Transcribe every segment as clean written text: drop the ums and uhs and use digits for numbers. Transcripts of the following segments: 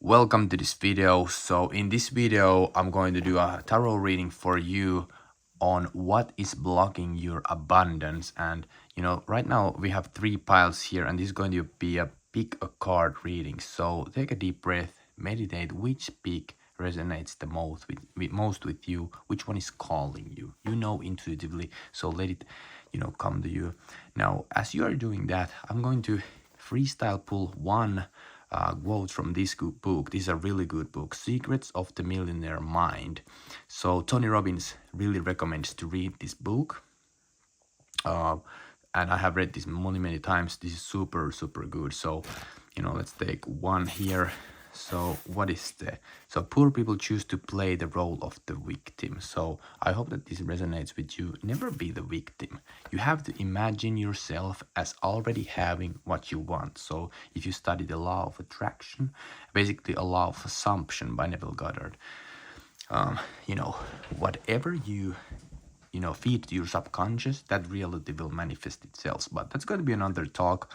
Welcome to this video. So in this video, I'm going to do a tarot reading for you on what is blocking your abundance. And right now we have 3 piles here, and this is going to be a pick a card reading. So take a deep breath, meditate which pick resonates the most with you, which one is calling you, intuitively. So let it come to you. Now as you are doing that, I'm going to freestyle pull one quote from this good book. This is a really good book, Secrets of the Millionaire Mind. So Tony Robbins really recommends to read this book, and I have read this many times. This is super good. So let's take one here. So what is so poor people choose to play the role of the victim. So I hope that this resonates with you. Never be the victim. You have to imagine yourself as already having what you want. So if you study the law of attraction, basically a law of assumption by Neville Goddard, whatever you feed to your subconscious, that reality will manifest itself. But that's going to be another talk.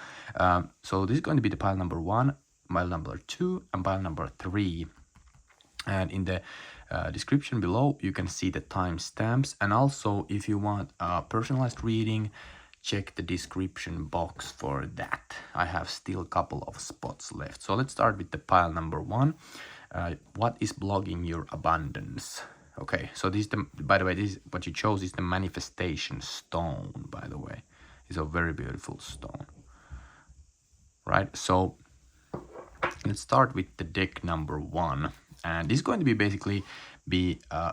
So this is going to be the pile number 1, pile number 2, and pile number 3. And in the description below, you can see the timestamps. And also, if you want a personalized reading, check the description box for that. I have still a couple of spots left. So let's start with the pile number 1. What is blocking your abundance? Okay, so this is by the way, this is what you chose is the manifestation stone, by the way. It's a very beautiful stone. Right, so let's start with the deck number 1. And this is going to be basically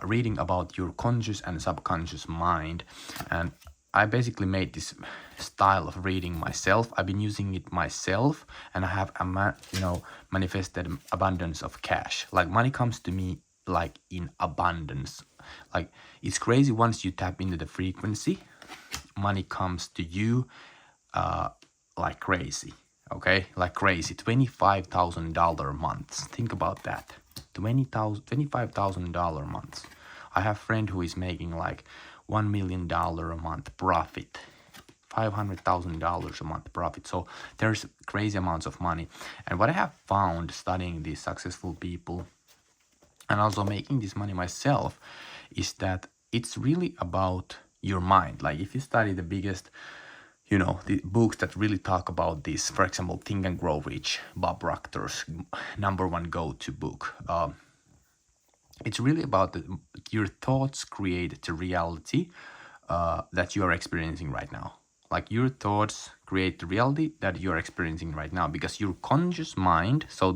reading about your conscious and subconscious mind. And I basically made this style of reading myself. I've been using it myself, and I have manifested abundance of cash. Like money comes to me like in abundance. Like it's crazy. Once you tap into the frequency, money comes to you like crazy. Okay, like crazy. $25,000 months. Think about that. $25,000 months. I have a friend who is making like $1 million a month profit, $500,000 a month profit. So there's crazy amounts of money. And what I have found studying these successful people and also making this money myself is that it's really about your mind. Like if you study the biggest, the books that really talk about this, for example, Think and Grow Rich, Bob Proctor's #1 go-to book. It's really about your thoughts create the reality that you are experiencing right now. Like your thoughts create the reality that you're experiencing right now, because your conscious mind. So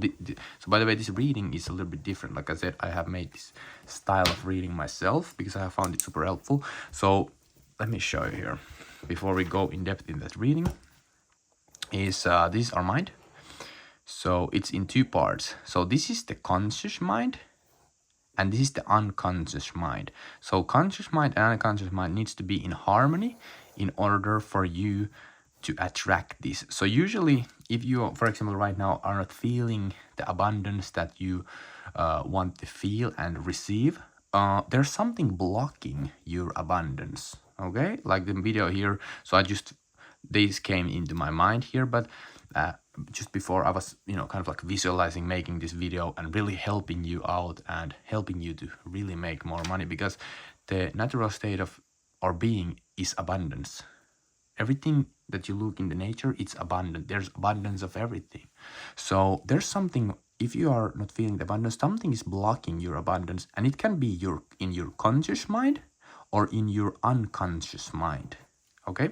by the way, this reading is a little bit different. Like I said, I have made this style of reading myself because I have found it super helpful. So let me show you here before we go in depth in that reading. This is our mind. So it's in 2 parts. So this is the conscious mind, and this is the unconscious mind. So conscious mind and unconscious mind needs to be in harmony in order for you to attract this. So usually if you, for example, right now are not feeling the abundance that you want to feel and receive, there's something blocking your abundance. Okay, like the video here. So this came into my mind here, but just before I was kind of like visualizing making this video and really helping you out and helping you to really make more money, because the natural state of our being is abundance. Everything that you look in the nature, it's abundant. There's abundance of everything. So there's something, if you are not feeling the abundance, something is blocking your abundance, and it can be in your conscious mind or in your unconscious mind. Okay,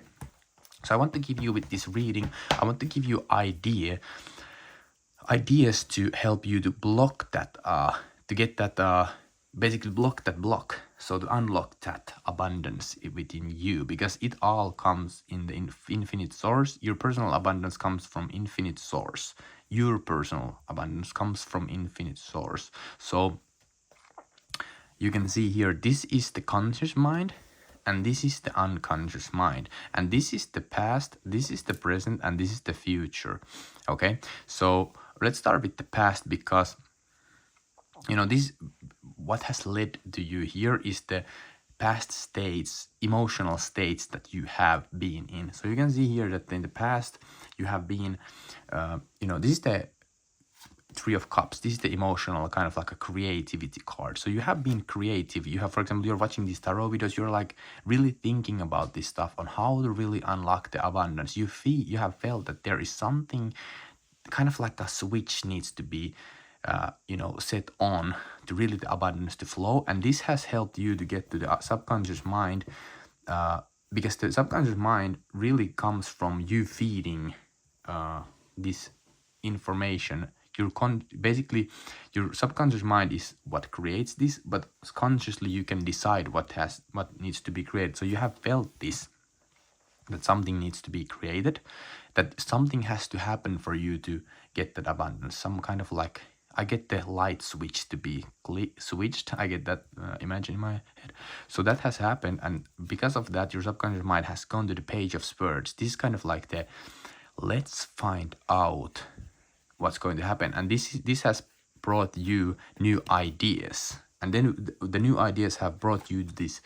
so I want to give you, with this reading, I want to give you ideas to help you to block that, to get that, basically block that block. So to unlock that abundance within you, because it all comes in the infinite source. Your personal abundance comes from infinite source. Your personal abundance comes from infinite source. So you can see here, this is the conscious mind, and this is the unconscious mind, and this is the past, this is the present, and this is the future. Okay, so let's start with the past, because this, what has led to you here is the past states, emotional states that you have been in. So you can see here that in the past you have been, this is the Three of Cups. This is the emotional kind of like a creativity card. So you have been creative. You have, for example, you're watching these tarot videos. You're like really thinking about this stuff on how to really unlock the abundance. You have felt that there is something kind of like a switch needs to be set on to really the abundance to flow, and this has helped you to get to the subconscious mind, because the subconscious mind really comes from you feeding this information. Basically your subconscious mind is what creates this, but consciously you can decide what needs to be created. So you have felt this, that something needs to be created, that something has to happen for you to get that abundance. Some kind of like, I get the light switch to be switched. I get that image in my head. So that has happened, and because of that, your subconscious mind has gone to the Page of Swords. This is kind of like the, let's find out what's going to happen, and this has brought you new ideas, and then the new ideas have brought you this.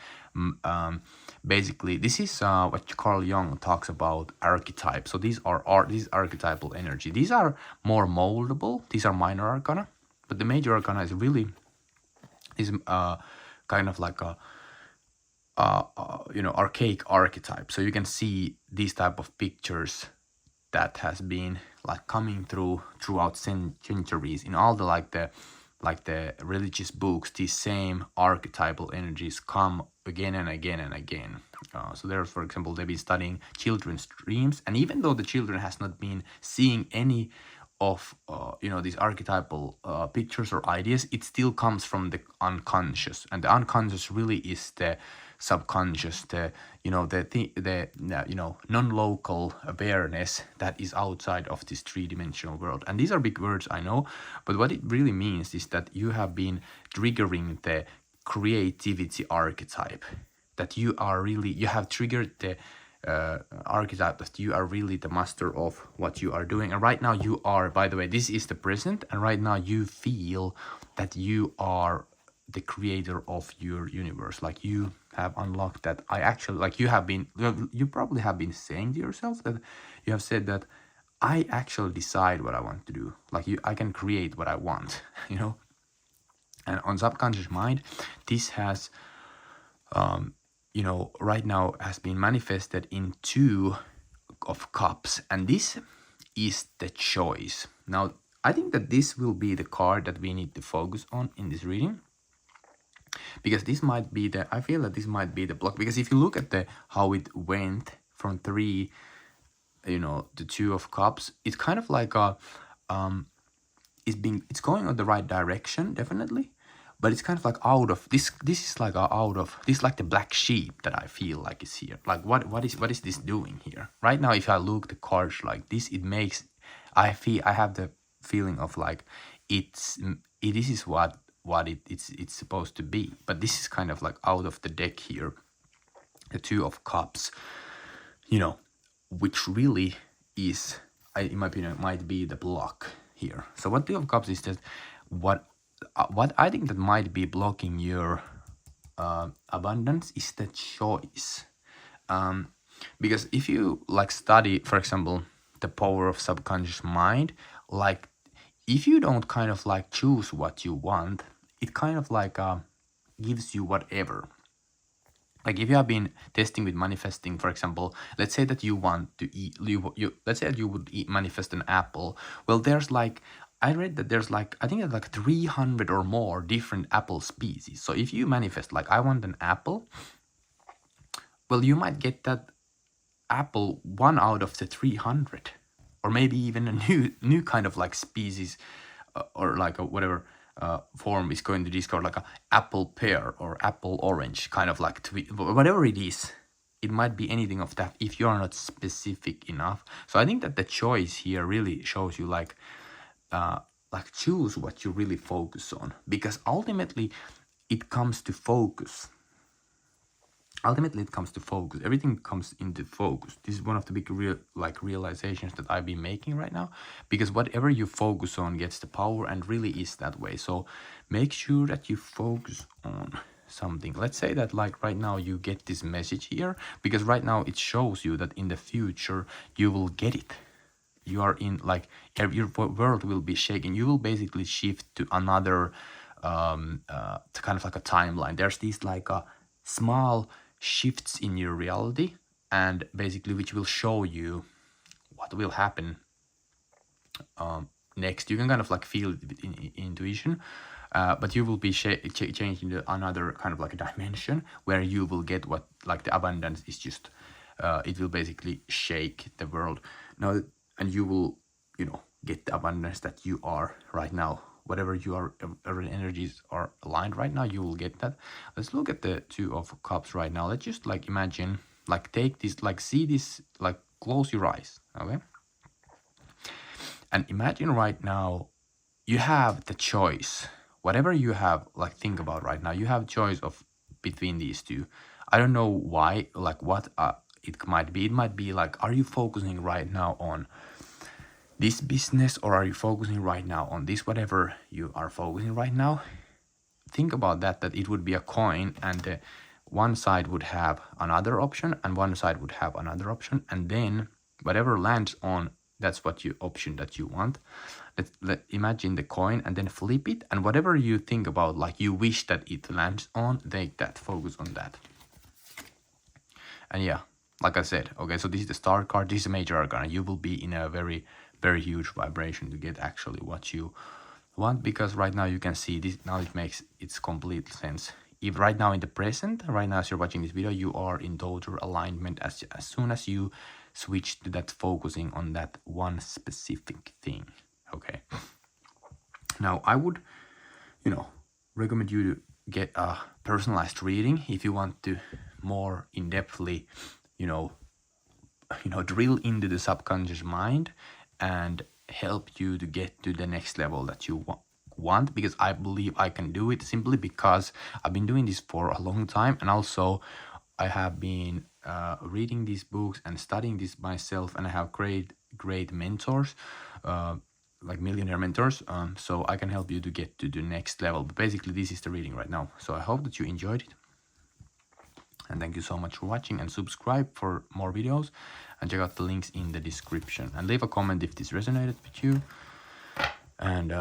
Basically, this is what Carl Jung talks about archetypes. So these these archetypal energy. These are more moldable. These are minor arcana, but the major arcana is really kind of like a archaic archetype. So you can see these type of pictures that has been like coming throughout centuries in all the like the religious books. These same archetypal energies come again and again and again. So there, for example, they've been studying children's dreams, and even though the children has not been seeing any of these archetypal pictures or ideas, it still comes from the unconscious, and the unconscious really is the subconscious, the non-local awareness that is outside of this three-dimensional world. And these are big words, I know, but what it really means is that you have been triggering the creativity archetype, that you have triggered the archetype that you are really the master of what you are doing. And right now you are, by the way, this is the present, and right now you feel that you are the creator of your universe. Like you have unlocked that. You probably have been saying to yourself that you have said that I actually decide what I want to do. Like I can create what I want, And on subconscious mind, this has right now has been manifested in Two of Cups, and this is the choice. Now, I think that this will be the card that we need to focus on in this reading, because I feel that this might be the block, because if you look at how it went from 3, to 2 of Cups, it's kind of like it's going on the right direction, definitely. But it's kind of like out of this is like like the black sheep that I feel like is here. Like what is this doing here? Right now, if I look the cards like this, I have the feeling of like this is what it's supposed to be. But this is kind of like out of the deck here. The 2 of Cups, which really is, in my opinion, might be the block here. So what 2 of Cups is that what I think that might be blocking your abundance is the choice. Because if you like study, for example, the power of subconscious mind, like if you don't kind of like choose what you want, it kind of like gives you whatever. Like if you have been testing with manifesting, for example, let's say that you want to eat, let's say that you would manifest an apple. Well, I read that there's I think there's 300 or more different apple species. So if you manifest I want an apple, well, you might get that apple 1 out of the 300, or maybe even a new kind of species, or whatever form is going to discover, like a apple pear or apple orange, kind of whatever it is. It might be anything of that if you are not specific enough. So I think that the choice here really shows you choose what you really focus on, because ultimately it comes to focus. Everything comes into focus. This is one of the big realizations that I've been making right now, because whatever you focus on gets the power, and really is that way. So make sure that you focus on something. Let's say that right now you get this message here, because right now it shows you that in the future you will get it. you are in like your world will be shaken. You will basically shift to another to kind of like a timeline. There's these like small shifts in your reality, and basically which will show you what will happen next. You can kind of like feel it with intuition, but you will be changed into another kind of like a dimension where you will get what like the abundance is just it will basically shake the world now, and you will, you know, get the abundance that you are right now. Whatever you are, energies are aligned right now, you will get that. Let's look at the Two of Cups right now. Let's just like imagine, like take this, like see this, like close your eyes, okay? And imagine right now you have the choice. Whatever you have, like think about right now, you have choice of between these two. I don't know why, like what it might be. It might be like, are you focusing right now on this business, or are you focusing right now on this? Whatever you are focusing right now, think about that it would be a coin, and one side would have another option and one side would have another option, and then whatever lands on, that's what you option that you want. Let imagine the coin and then flip it, and whatever you think about, like you wish that it lands on, take that, focus on that. And yeah, like I said, okay, so this is the Star card, this is a major arcana. You will be in a very, very huge vibration to get actually what you want, because right now you can see this, now it makes its complete sense. If right now in the present, right now as you're watching this video, you are in total alignment. As soon as you switch to that, focusing on that one specific thing, okay? Now I would, you know, recommend you to get a personalized reading if you want to more in-depthly, you know, drill into the subconscious mind and help you to get to the next level that you want, because I believe I can do it simply because I've been doing this for a long time, and also I have been reading these books and studying this myself, and I have great mentors, like millionaire mentors, so I can help you to get to the next level. But basically this is the reading right now, so I hope that you enjoyed it, and thank you so much for watching, and subscribe for more videos, and check out the links in the description, and leave a comment if this resonated with you, and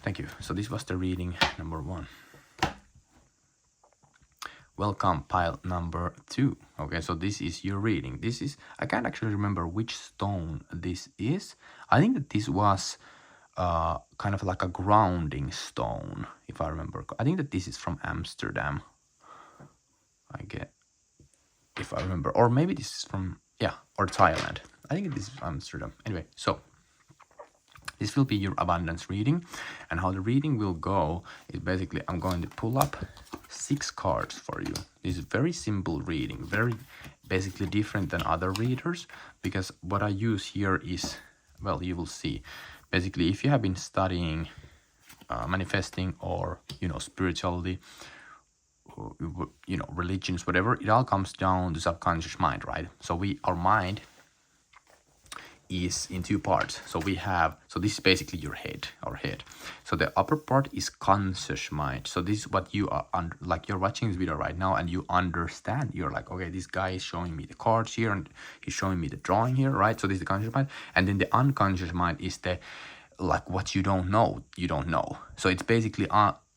thank you. So this was the reading number 1. Welcome pile number 2. Okay, so this is your reading. This is, I can't actually remember which stone this is. I think that this was kind of like a grounding stone, if I remember. I think that this is from Amsterdam, if I remember, or maybe this is from, yeah, or Thailand. I think this is Amsterdam. Anyway, so this will be your abundance reading, and how the reading will go is basically I'm going to pull up 6 cards for you. This is very simple reading, very basically different than other readers, because what I use here is, well, you will see. Basically, if you have been studying manifesting, or, you know, spirituality, or, you know, religions, whatever, it all comes down to subconscious mind, right? So our mind is in 2 parts. So we have, so this is basically your head, our head. So the upper part is conscious mind. So this is what you are like you're watching this video right now and you understand. You're like, okay, this guy is showing me the cards here and he's showing me the drawing here, right? So this is the conscious mind. And then the unconscious mind is the, like, what you don't know, you don't know. So it's basically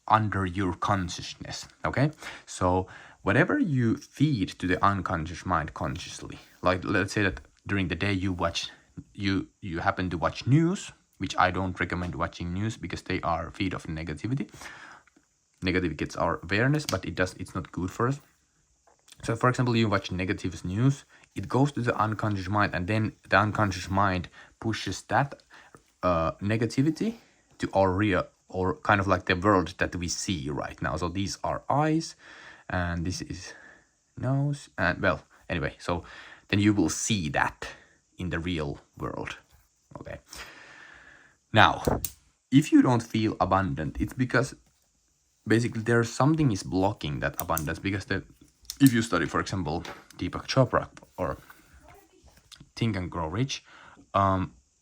under your consciousness, okay? So whatever you feed to the unconscious mind consciously, like let's say that during the day you watch, you happen to watch news, which I don't recommend watching news because they are feed of negativity. Negative gets our awareness, but it's not good for us. So for example, you watch negative news, it goes to the unconscious mind, and then the unconscious mind pushes that negativity to our real, or kind of like the world that we see right now. So these are eyes and this is nose, and well, anyway, so then you will see that in the real world, okay? Now, if you don't feel abundant, it's because basically there's something is blocking that abundance, because if you study, for example, Deepak Chopra or Think and Grow Rich,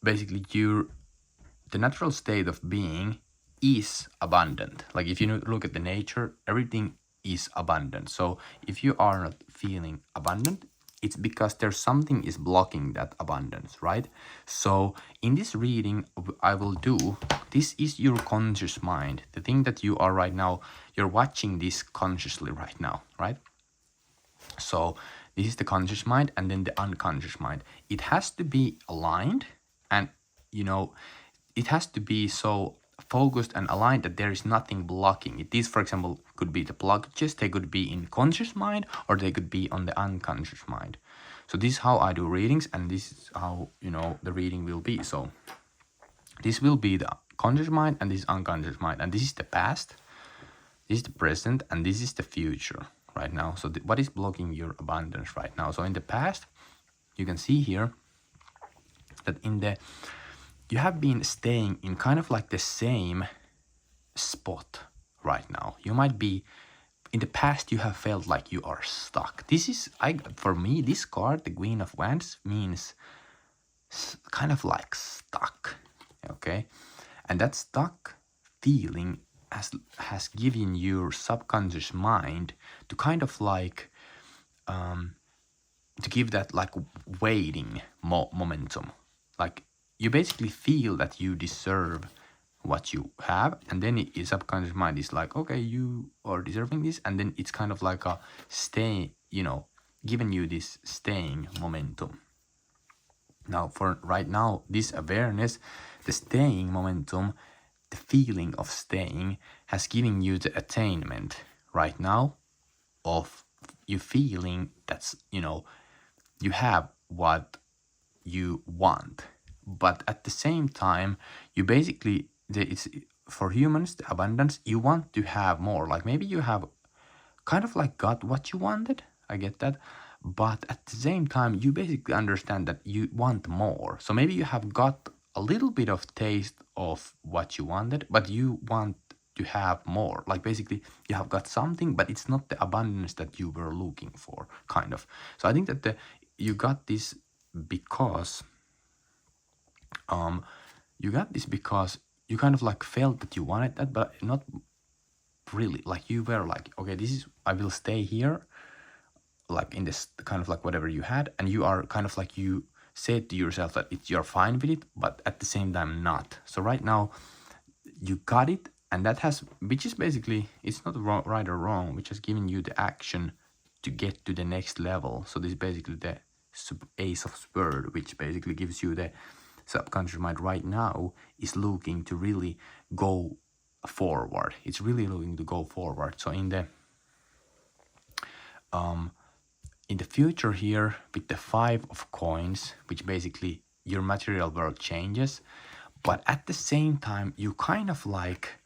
basically the natural state of being is abundant. Like if you look at the nature, everything is abundant. So if you are not feeling abundant, it's because there's something is blocking that abundance, right? So in this reading I will do, this is your conscious mind, the thing that you are right now, you're watching this consciously right now, right? So this is the conscious mind, and then the unconscious mind. It has to be aligned, and you know, it has to be so focused and aligned that there is nothing blocking it. These, for example, could be the blockages. They could be in conscious mind, or they could be on the unconscious mind. So this is how I do readings, and this is how, you know, the reading will be. So this will be the conscious mind, and this is unconscious mind, and this is the past, this is the present, and this is the future right now. So what is blocking your abundance right now? So in the past, you can see here that you have been staying in kind of like the same spot right now. You might be, in the past you have felt like you are stuck. This is, for me, this card, the Queen of Wands, means kind of like stuck, okay? And that stuck feeling has given your subconscious mind to kind of like to give that like waiting momentum. Like you basically feel that you deserve what you have, and then your subconscious mind is like, okay, you are deserving this, and then it's kind of like a stay, you know, giving you this staying momentum. Now for right now, this awareness, the staying momentum, the feeling of staying has given you the attainment right now of you feeling that's, you know, you have what you want. But at the same time, you basically, it's for humans, the abundance, you want to have more. Like maybe you have kind of like got what you wanted, I get that, but at the same time you basically understand that you want more. So maybe you have got a little bit of taste of what you wanted, but you want to have more. Like basically you have got something, but it's not the abundance that you were looking for, kind of. So I think that you got this because you kind of like felt that you wanted that, but not really. Like you were like, okay, this is, I will stay here, like in this kind of like whatever you had, and you are kind of like, you said to yourself that you're fine with it, but at the same time not. So right now you got it, and that has, which is basically, it's not wrong, right or wrong, which has given you the action to get to the next level. So this is basically the Ace of Swords, which basically gives you the subconscious mind right now is looking to really go forward. It's really looking to go forward. So in the future here, with the 5 of coins, which basically your material world changes, but at the same time you kind of like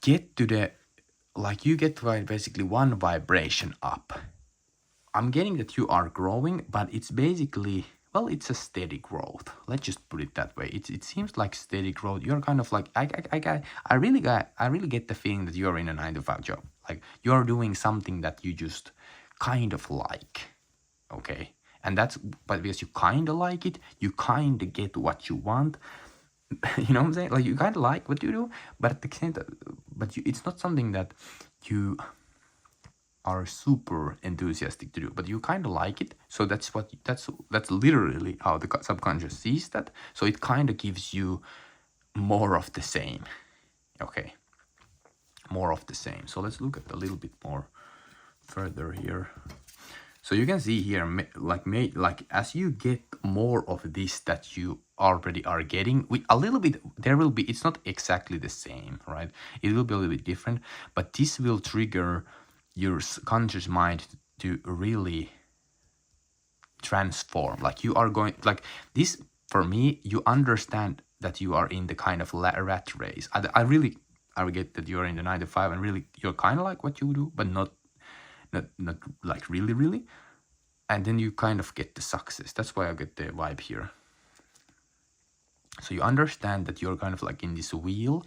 get to the, like you get basically one vibration up. I'm getting that you are growing, but it's basically, well, it's a steady growth. Let's just put it that way. It seems like steady growth. You're kind of like, I really get the feeling that you're in a 9-to-5 job. Like you're doing something that you just kind of like, okay? And that's, but because you kind of like it, you kind of get what you want. You know what I'm saying? Like you kind of like what you do, but at the same time, it's not something that you are super enthusiastic to do, but you kind of like it. So that's literally how the subconscious sees that. So it kind of gives you more of the same. Okay, more of the same. So let's look at a little bit more further here. So you can see here, like as you get more of this that you already are getting, with a little bit, there will be, it's not exactly the same, right? It will be a little bit different, but this will trigger your conscious mind to really transform. Like you are going, like this, for me, you understand that you are in the kind of rat race. I get that you're in the 9-to-5 and really you're kind of like what you do, but not like really, and then you kind of get the success. That's why I get the vibe here. So you understand that you're kind of like in this wheel,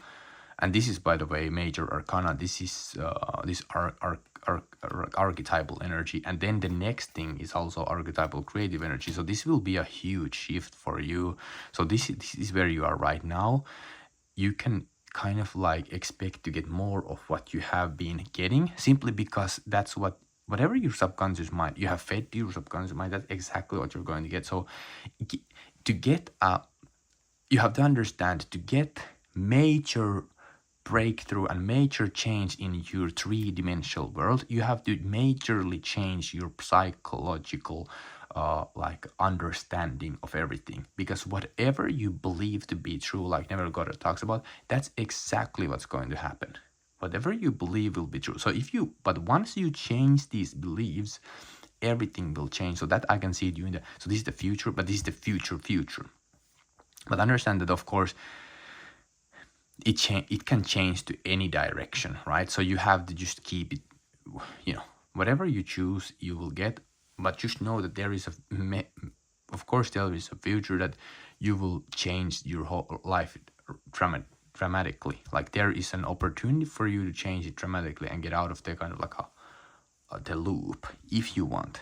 and this is, by the way, major arcana. This is this archetypal energy, and then the next thing is also archetypal creative energy. So this will be a huge shift for you. So this is where you are right now. You can kind of like expect to get more of what you have been getting, simply because that's what whatever your subconscious mind, you have fed your subconscious mind, that's exactly what you're going to get. So to get you have to understand, to get major breakthrough and major change in your three-dimensional world, you have to majorly change your psychological like understanding of everything, because whatever you believe to be true, like Neville Goddard talks about, that's exactly what's going to happen. Whatever you believe will be true. So but once you change these beliefs, everything will change. So that I can see it you in the, so this is the future, but this is the future. But understand that, of course, it can change to any direction, right? So you have to just keep it, whatever you choose, you will get. But just know that there is of course, there is a future that you will change your whole life dramatically. Like there is an opportunity for you to change it dramatically and get out of the kind of like the loop, if you want.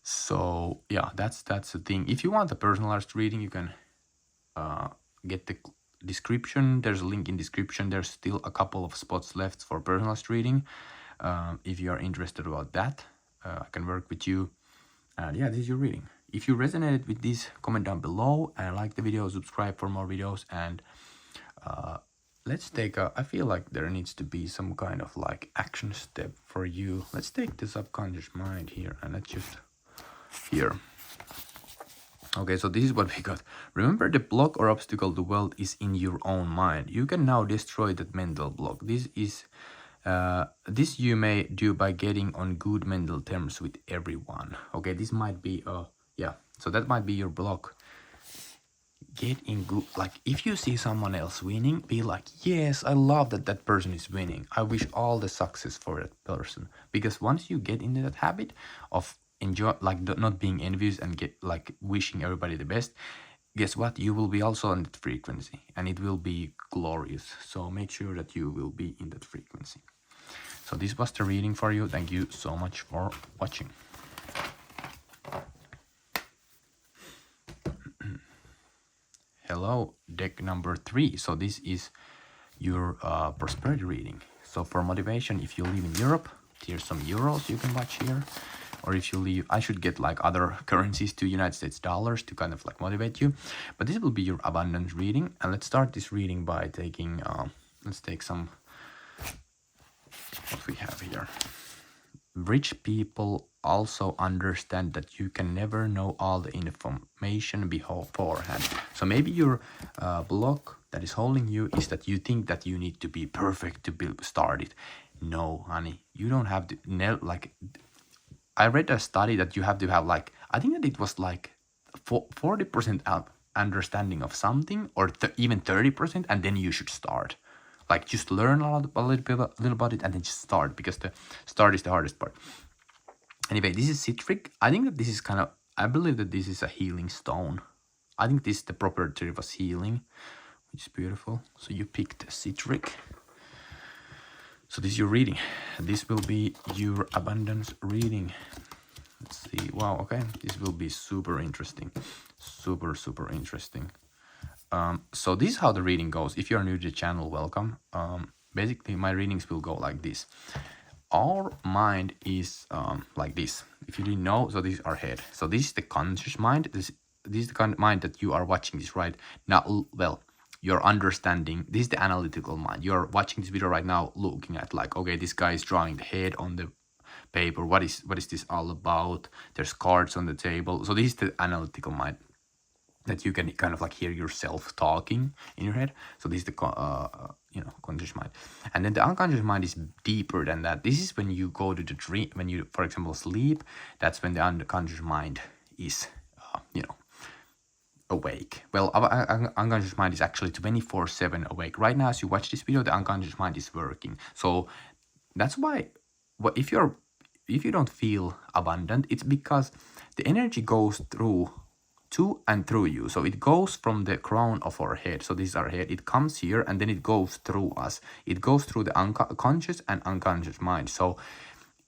So yeah, that's the thing. If you want a personalized reading, you can get the description. There's a link in description. There's still a couple of spots left for personalized reading. If you are interested about that, I can work with you. And yeah, this is your reading. If you resonated with this, comment down below and like the video, subscribe for more videos. And let's take I feel like there needs to be some kind of like action step for you. Let's take the subconscious mind here and let's just here. Okay, so this is what we got. Remember, the block or obstacle to wealth is in your own mind. You can now destroy that mental block. This you may do by getting on good mental terms with everyone. Okay, this might be so that might be your block. Get in good, like if you see someone else winning, be like, yes, I love that that person is winning. I wish all the success for that person. Because once you get into that habit of enjoy, like not being envious and get like wishing everybody the best, guess what, you will be also on that frequency and it will be glorious. So make sure that you will be in that frequency. So this was the reading for you. Thank you so much for watching. Hello, deck number 3. So this is your prosperity reading. So for motivation, if you live in Europe, here's some euros you can watch here. Or if you leave, I should get like other currencies to United States dollars to kind of like motivate you. But this will be your abundance reading. And let's start this reading by taking, let's take some, what we have here. Rich people also understand that you can never know all the information beforehand. So maybe your block that is holding you is that you think that you need to be perfect to start it. No, honey, you don't have to. Like, I read a study that you have to have like, I think that it was like 40% understanding of something, or even 30%, and then you should start. Like just learn a little about it and then just start, because the start is the hardest part. Anyway, this is citric. I think that this is kind of, I believe that this is a healing stone. I think this, the property was healing, which is beautiful. So you picked citric. So this is your reading. This will be your abundance reading. Let's see. Wow, okay. This will be super interesting. Super interesting. So this is how the reading goes. If you're new to the channel, welcome. Basically, my readings will go like this. Our mind is like this. If you didn't know, so this is our head. So this is the conscious mind. This is the kind of mind that you are watching this right now. Well, you're understanding. This is the analytical mind. You're watching this video right now, looking at like, okay, this guy is drawing the head on the paper. What is this all about? There's cards on the table. So this is the analytical mind, that you can kind of like hear yourself talking in your head. So this is the conscious mind. And then the unconscious mind is deeper than that. This is when you go to the dream, when you, for example, sleep. That's when the unconscious mind is awake. Well, our unconscious mind is actually 24/7 awake. Right now, as you watch this video, the unconscious mind is working. So that's why if you don't feel abundant, it's because the energy goes through to and through you. So it goes from the crown of our head. So this is our head. It comes here and then it goes through us. It goes through the conscious and unconscious mind. So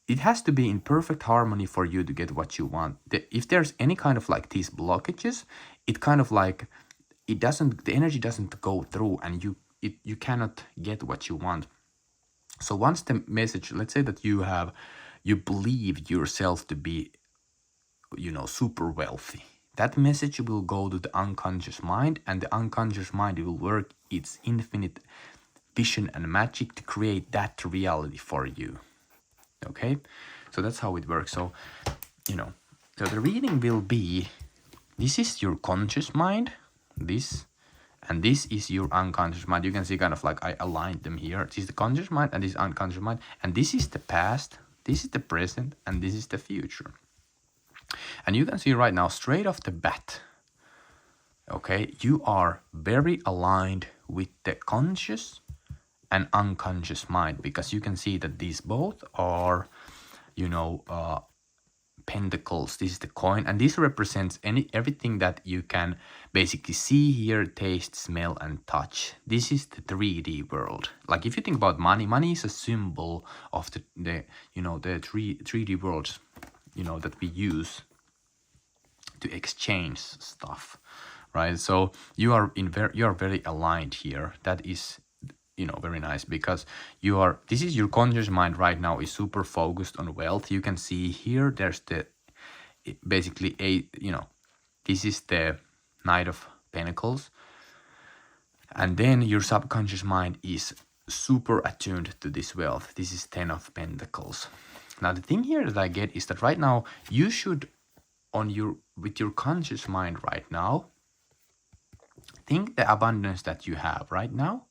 it has to be in perfect harmony for you to get what you want. If there's any kind of like these blockages, it kind of like, the energy doesn't go through and you cannot get what you want. So once the message, let's say that you believe yourself to be, super wealthy. That message will go to the unconscious mind, and the unconscious mind will work its infinite vision and magic to create that reality for you. Okay, so that's how it works. So, so the reading will be, this is your conscious mind, and this is your unconscious mind. You can see kind of like I aligned them here. This is the conscious mind and this is unconscious mind, and this is the past, this is the present, and this is the future. And you can see right now, straight off the bat, okay, you are very aligned with the conscious and unconscious mind, because you can see that these both are, pentacles. This is the coin, and this represents everything that you can basically see, hear, taste, smell, and touch. This is the 3D world. Like if you think about money is a symbol of the 3D worlds, that we use to exchange stuff, right? So you are very aligned here. That is, very nice, because this is your conscious mind right now is super focused on wealth. You can see here there's basically this is the Knight of Pentacles, and then your subconscious mind is super attuned to this wealth. This is 10 of Pentacles. Now the thing here that I get is that right now you should, with your conscious mind right now, think the abundance that you have right now.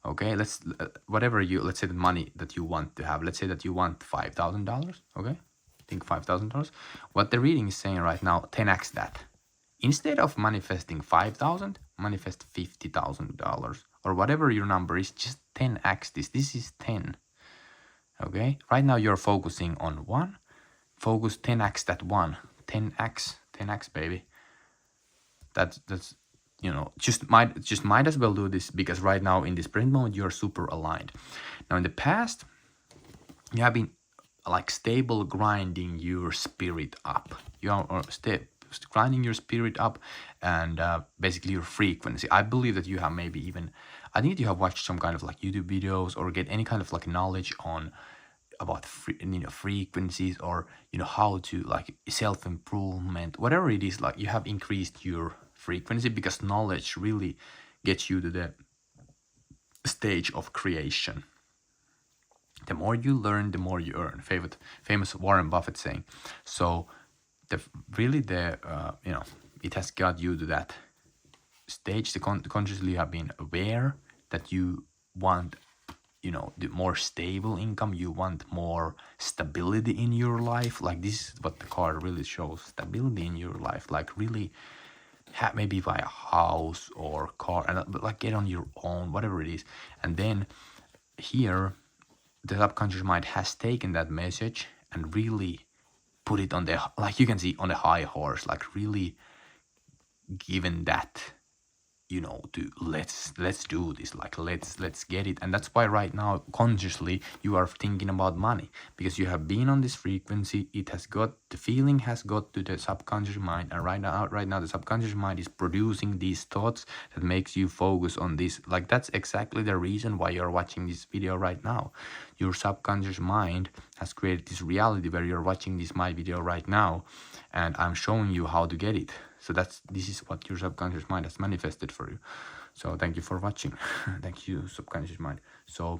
Okay, let's say the money that you want to have. Let's say that you want $5,000. Okay, think $5,000. What the reading is saying right now, 10x that. Instead of manifesting 5,000, manifest $50,000 or whatever your number is. Just 10x this. This is 10. Okay, right now you're focusing on one. Focus 10x that one. 10x, baby. That's just might as well do this, because right now in this present moment you're super aligned. Now in the past you have been like stable grinding your spirit up. You are grinding your spirit up, and basically your frequency. I believe that you have I think you have watched some kind of like YouTube videos or get any kind of like knowledge on about frequencies, or how to like self-improvement, whatever it is. Like you have increased your frequency, because knowledge really gets you to the stage of creation. The more you learn, the more you earn. Famous Warren Buffett saying. So it has got you to that stage. Consciously you have been aware that you want the more stable income, you want more stability in your life. Like this is what the card really shows, stability in your life. Like really maybe buy a house or car, and like get on your own, whatever it is. And then here the subconscious mind has taken that message and really put it on like you can see on the high horse, like really given that to let's do this, like let's get it. And that's why right now consciously you are thinking about money, because you have been on this frequency. The feeling has got to the subconscious mind, and right now the subconscious mind is producing these thoughts that makes you focus on this. Like that's exactly the reason why you're watching this video right now. Your subconscious mind has created this reality where you're watching my video right now, and I'm showing you how to get it. So this is what your subconscious mind has manifested for you. So thank you for watching. Thank you, subconscious mind. So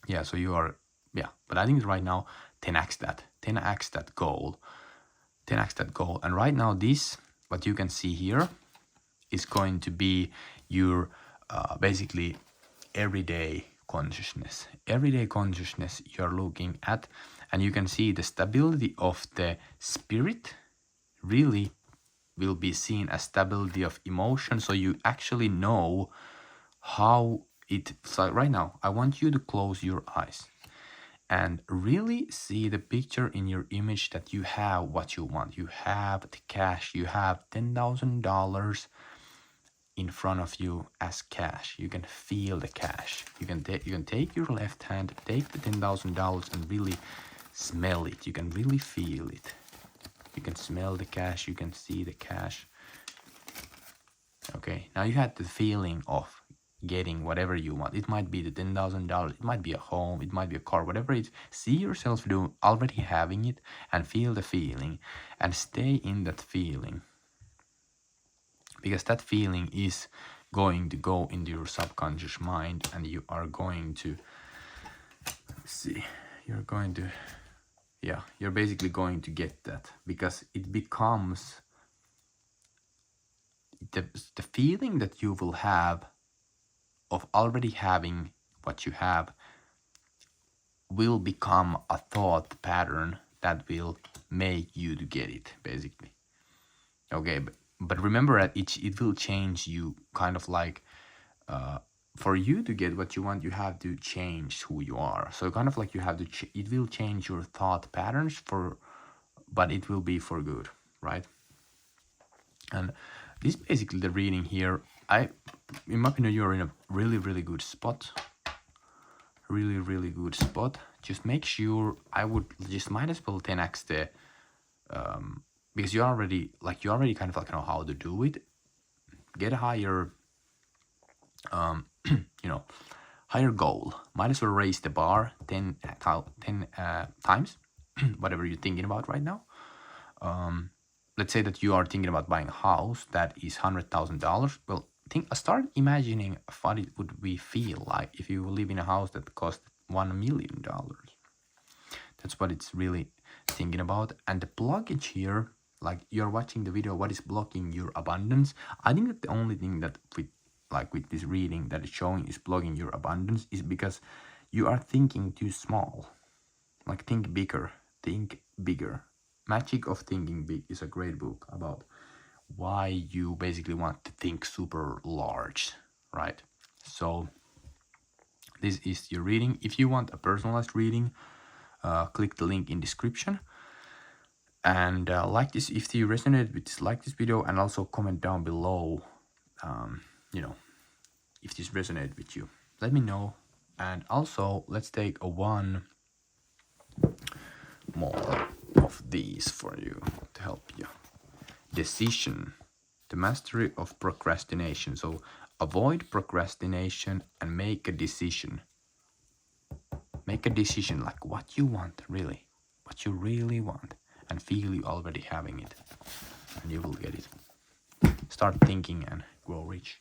yeah, so you are, but I think right now 10x that goal. And right now this, what you can see here, is going to be your basically everyday consciousness. Everyday consciousness you're looking at, and you can see the stability of the spirit really will be seen as stability of emotion. So you actually know how it's like. Right now I want you to close your eyes and really see the picture in your image that you have what you want. You have the cash. You have $10,000 in front of you as cash. You can feel the cash. You can take your left hand, take the $10,000 and really smell it. You can really feel it. You can smell the cash, you can see the cash. Okay, now you had the feeling of getting whatever you want. It might be the $10,000, it might be a home, it might be a car, whatever it is. See yourself already having it and feel the feeling and stay in that feeling. Because that feeling is going to go into your subconscious mind, and you are going to you're basically going to get that, because it becomes the feeling that you will have of already having what you have will become a thought pattern that will make you to get it, basically. Okay, but remember that it will change you, kind of like for you to get what you want, you have to change who you are. So kind of like you have to it will change your thought patterns but it will be for good, right? And this is basically the reading here. In my opinion, you're in a really good spot. Really good spot. Just make sure, I would just might as well 10x the because you already kind of like know how to do it. Get a higher higher goal. Might as well raise the bar 10 times whatever you're thinking about right now. Let's say that you are thinking about buying a house that is $100,000. Well, start imagining what it would feel like if you live in a house that cost $1 million. That's what it's really thinking about. And the blockage here, like you're watching the video, what is blocking your abundance? I think that the only thing that with this reading that is showing is blocking your abundance is because you are thinking too small. Like think bigger. Magic of Thinking Big is a great book about why you basically want to think super large, right? So this is your reading. If you want a personalized reading, click the link in description. And like this, if you resonated with this, like this video, and also comment down below, if this resonated with you. Let me know. And also, let's take one more of these for you to help you. Decision, the mastery of procrastination. So avoid procrastination and make a decision. Make a decision like what you want, really. What you really want. And feel you already having it. And you will get it. Start thinking and grow rich.